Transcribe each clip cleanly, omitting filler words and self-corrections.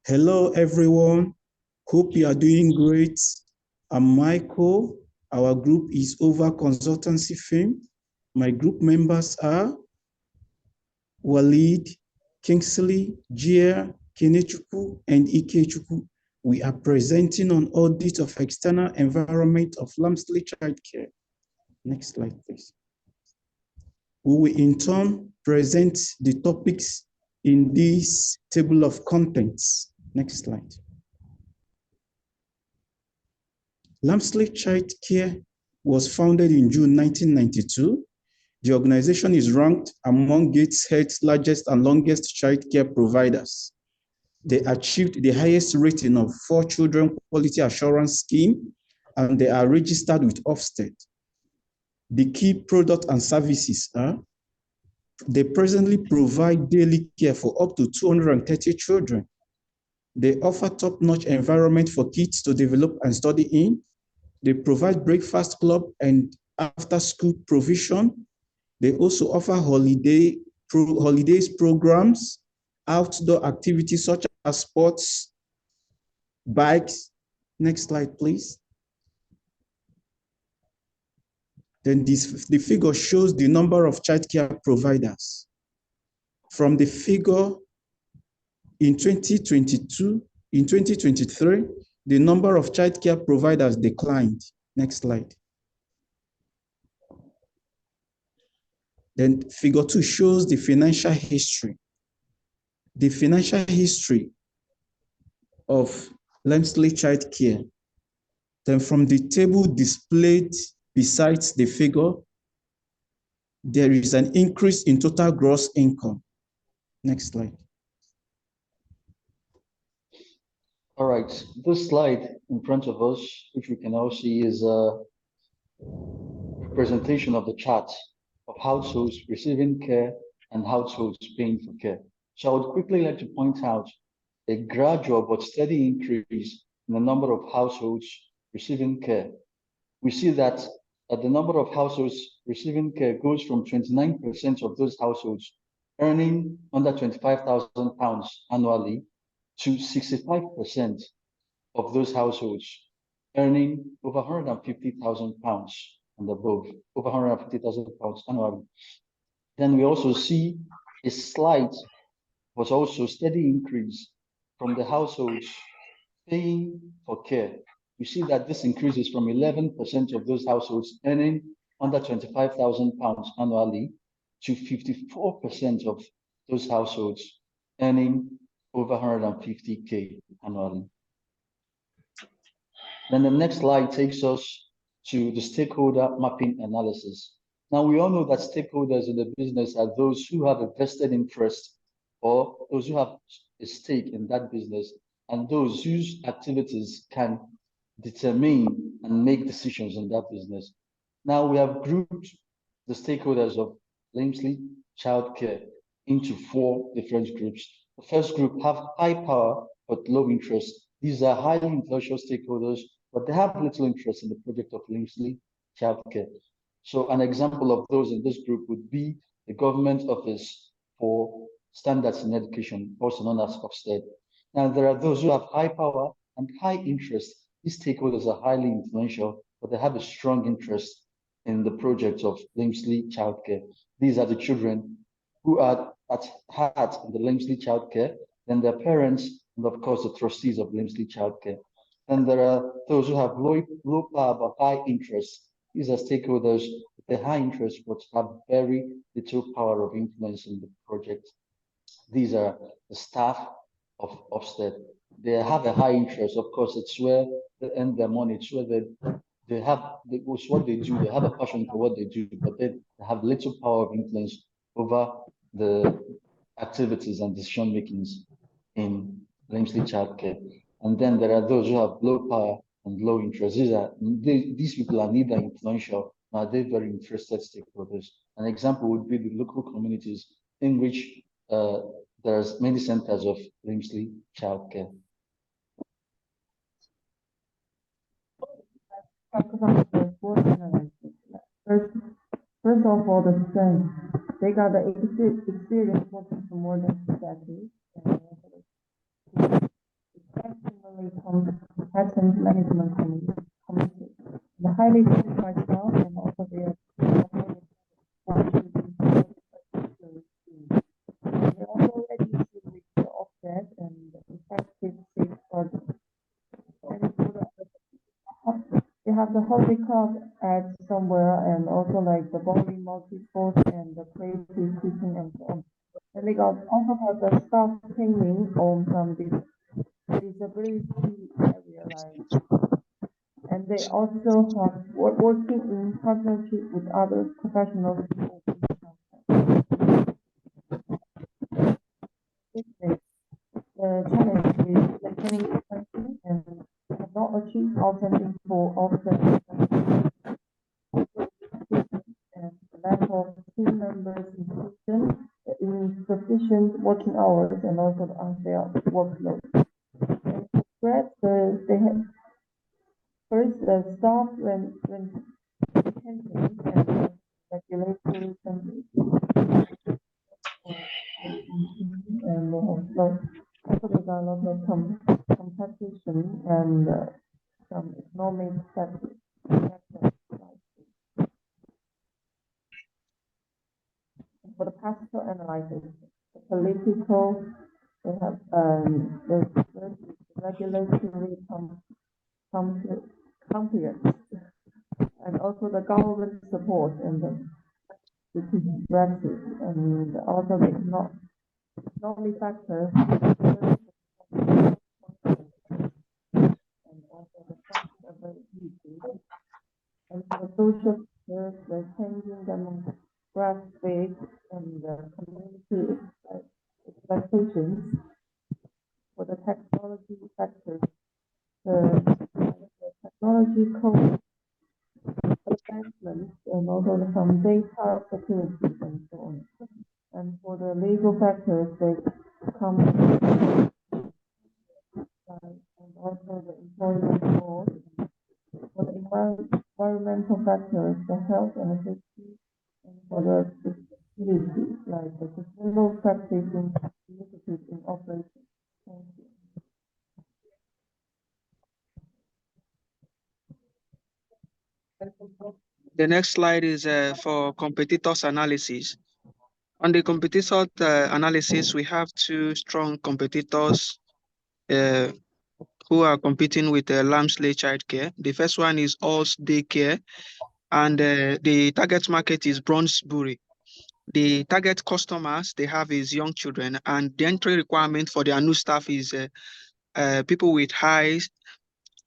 Hello, everyone. Hope you are doing great. I'm Michael. Our group is Over Consultancy Firm. My group members are Walid, Kingsley, Jia, Kenechukwu, and Ikechukwu. We are presenting on audit of external environment of Lamesley Childcare. Next slide, please. We will in turn present the topics in this table of contents. Next slide. Lamesley Childcare was founded in June 1992. The organization is ranked among Gateshead's largest and longest childcare providers. They achieved the highest rating of 4 Children Quality Assurance Scheme, and they are registered with Ofsted. The key product and services are, they presently provide daily care for up to 230 children. They offer top-notch environment for kids to develop and study in. They provide breakfast club and after-school provision. They also offer holidays programs, outdoor activities such as sports, bikes. Next slide, please. Then the figure shows the number of childcare providers. From the figure in 2023, the number of childcare providers declined. Next slide. Then figure 2 shows the financial history. The financial history of Lamesley Childcare. Then from the table displayed besides the figure, there is an increase in total gross income. Next slide. All right, this slide in front of us, which we can now see, is a representation of the chart of households receiving care and households paying for care. So I would quickly like to point out a gradual but steady increase in the number of households receiving care. We see that the number of households receiving care goes from 29% of those households earning under £25,000 annually to 65% of those households earning over £150,000 and above, over £150,000 annually. Then we also see a slight but also steady increase from the households paying for care. You see that this increases from 11% of those households earning under £25,000 annually to 54% of those households earning over 150K annually. Then the next slide takes us to the stakeholder mapping analysis. Now, we all know that stakeholders in the business are those who have a vested interest or those who have a stake in that business and those whose activities can determine and make decisions in that business. Now, we have grouped the stakeholders of Lamesley Childcare into 4 different groups. The first group have high power but low interest. These are highly influential stakeholders, but they have little interest in the project of Lamesley Childcare. So an example of those in this group would be the Government Office for Standards in Education, also known as Ofsted. Now, there are those who have high power and high interest. These stakeholders are highly influential, but they have a strong interest in the project of Lamesley Childcare. These are the children who are at heart in the Lamesley Childcare, then their parents, and of course, the trustees of Lamesley Childcare. And there are those who have low power but high interest. These are stakeholders with a high interest but have very little power of influence in the project. These are the staff of Ofsted. They have a high interest. Of course, it's where they earn their money. It's where it's what they do. They have a passion for what they do, but they have little power of influence over the activities and decision makings in Lamesley Childcare. And then there are those who have low power and low interest. These people are neither influential nor they're very interested stakeholders. An example would be the local communities in which there's many centers of Lamesley Childcare. First of all, the strength. They got the experience working for more than 2 decades. family patent management committee. The highly qualified staff and also their they're also ready to reach the offset and effective safeguarding. And for they have the hobby club at somewhere and also like the bowling multi-sport and the creative teaching and so on. And they also have the staff training on some disability area and they also have working in partnership with other professionals. The challenge is maintaining expansion and have not achieved outstanding for offset and lack of team members inclusion, insufficient working hours, and also the unfair workload. And they have first the staff retention and regulatory standards. And also there's a lot of competition and some economic factors. For the practical analysis, the political, they have the regulatory compliance, and also the government support and the practice, and also the economic factors, and also the availability, and for the social factors, the changing demographics and the community expectations. For the technology factors, the technological advancements and also some data security and so on. And for the legal factors, they come and also the employment law. For the environmental factors, the health and safety, and for the disability, like the sustainable practicing initiatives in operation. Thank you. The next slide is for competitors analysis. On the competitors analysis, we have two strong competitors who are competing with Lamesley Childcare. The first one is All's Daycare, and the target market is Brownsbury. The target customers they have is young children, and the entry requirement for their new staff is people with high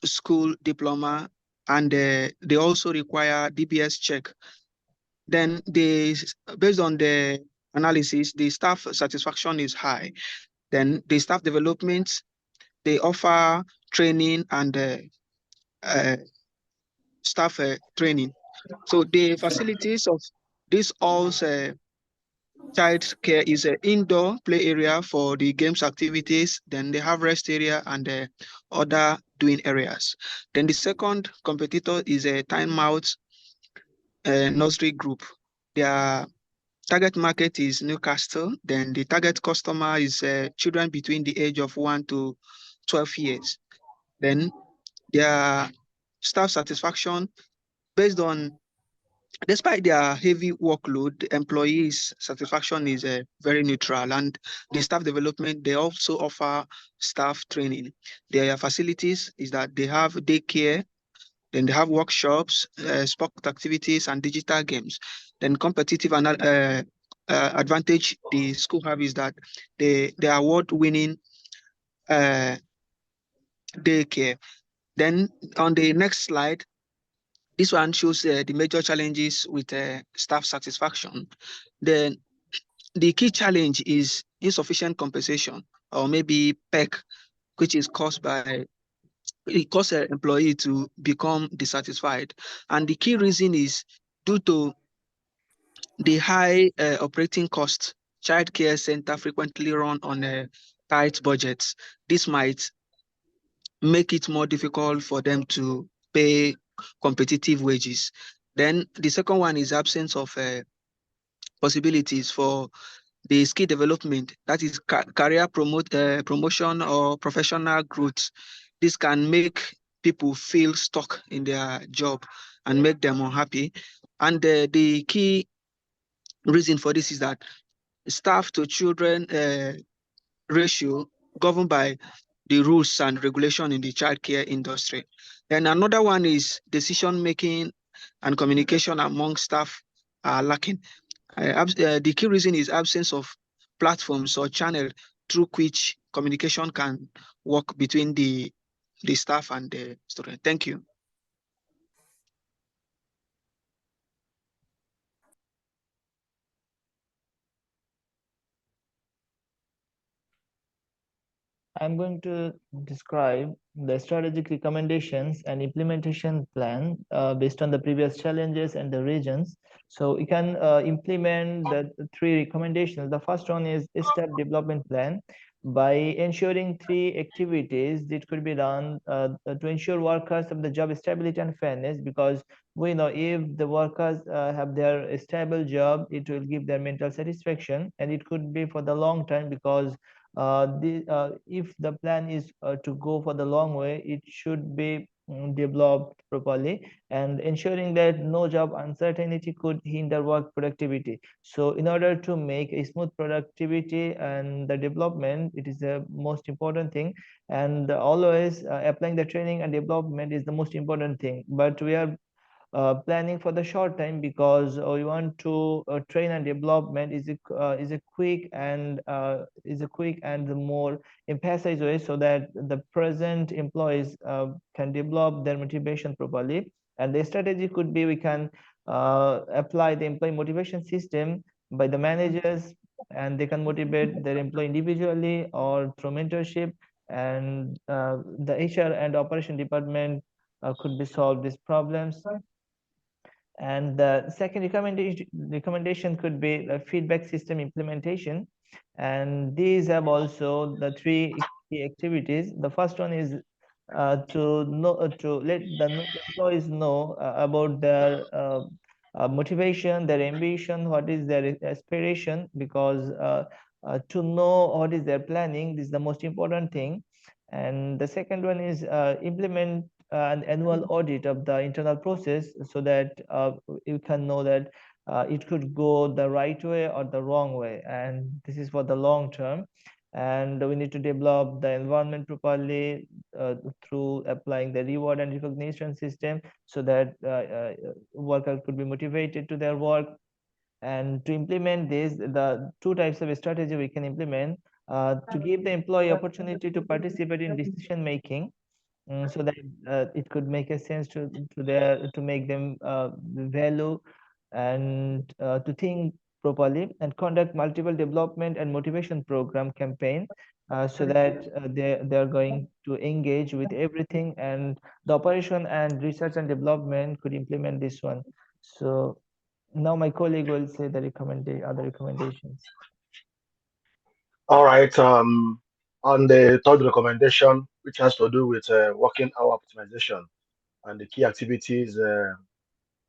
school diploma, and they also require DBS check. Then based on the analysis, the staff satisfaction is high. Then the staff development, they offer training and staff training. So the facilities of this also child care is an indoor play area for the games activities. Then they have rest area and other doing areas. Then the second competitor is a Time Out nursery group. Their target market is Newcastle. Then the target customer is children between the age of 1 to 12 years. Then their staff satisfaction based on, despite their heavy workload, the employees' satisfaction is very neutral, and the staff development, they also offer staff training. Their facilities is that they have daycare, then they have workshops, sport activities, and digital games. Then competitive advantage the school have is that they award-winning daycare. Then on the next slide, this one shows the major challenges with staff satisfaction. Then the key challenge is insufficient compensation, or maybe PEC, which is caused by it causes an employee to become dissatisfied. And the key reason is due to the high operating costs. Child care center frequently run on tight budgets. This might make it more difficult for them to pay competitive wages. Then the second one is absence of possibilities for the skill development, that is career promotion or professional growth. this can make people feel stuck in their job and make them unhappy. And the key reason for this is that staff to children ratio governed by the rules and regulation in the childcare industry. And another one is decision making and communication among staff are lacking. The key reason is absence of platforms or channel through which communication can work between the staff and the student. Thank you. I'm going to describe the strategic recommendations and implementation plan based on the previous challenges and the regions. So you can implement the three recommendations. The first one is a step development plan by ensuring three activities that could be done to ensure workers have the job stability and fairness, because we know if the workers have their stable job, it will give their mental satisfaction, and it could be for the long time, because if the plan is to go for the long way, it should be developed properly, and ensuring that no job uncertainty could hinder work productivity. So in order to make a smooth productivity and the development, it is the most important thing, and always applying the training and development is the most important thing. But we are planning for the short time, because we want to train and development is a quick and the more emphasized way, so that the present employees can develop their motivation properly. And the strategy could be, we can apply the employee motivation system by the managers, and they can motivate their employee individually or through mentorship, and the HR and operation department could be solve these problems. And the second recommendation could be the feedback system implementation. And these have also the three key activities. The first one is to let the employees know about their motivation, their ambition, what is their aspiration, because to know what is their planning, this is the most important thing. And the second one is implement an annual audit of the internal process, so that you can know that it could go the right way or the wrong way, and this is for the long term. And we need to develop the environment properly through applying the reward and recognition system, so that workers could be motivated to their work. And to implement this, the two types of strategy we can implement, to give the employee opportunity to participate in decision making, so that it could make a sense to make them value, and to think properly, and conduct multiple development and motivation program campaign, so that they are going to engage with everything, and the operation and research and development could implement this one. So now my colleague will say the other recommendations. All right. On the third recommendation, which has to do with working hour optimization and the key activities,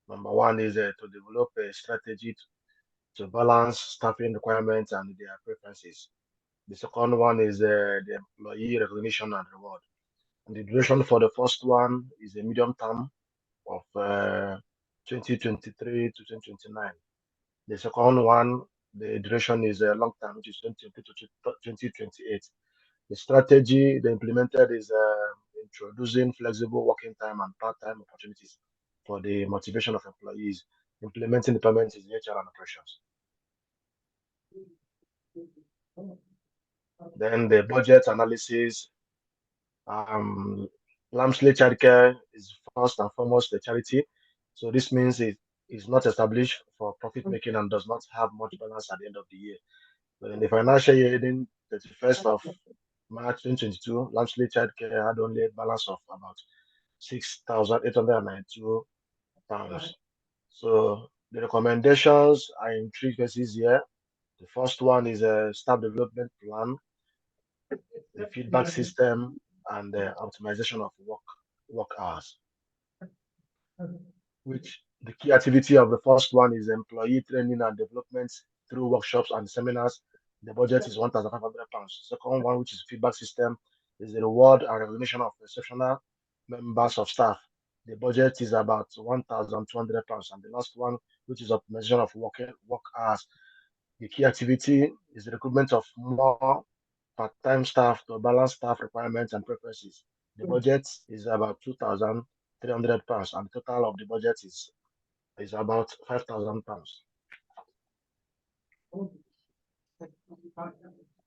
number one is to develop a strategy to balance staffing requirements and their preferences. The second one is the employee recognition and reward. And the duration for the first one is a medium term of 2023 to 2029. The second one, the duration is a long term, which is 2020 to 2028. The strategy they implemented is introducing flexible working time and part-time opportunities for the motivation of employees, implementing deployments in HR and operations. Then the budget analysis. Lamesley Childcare is first and foremost a charity, so this means it is not established for profit making and does not have much balance at the end of the year. But in the financial year ending 31st of March 2022, Lamesley Childcare had only a balance of about £6,892. So the recommendations are in three phases here. The first one is a staff development plan, the feedback system, and the optimization of work hours. Which the key activity of the first one is employee training and development through workshops and seminars. The budget is £1,500. Second one, which is feedback system, is the reward and recognition of exceptional members of staff. The budget is about £1,200. And the last one, which is optimization of work hours. The key activity is the recruitment of more part-time staff to balance staff requirements and preferences. The budget is about £2,300, and the total of the budget is about £5,000.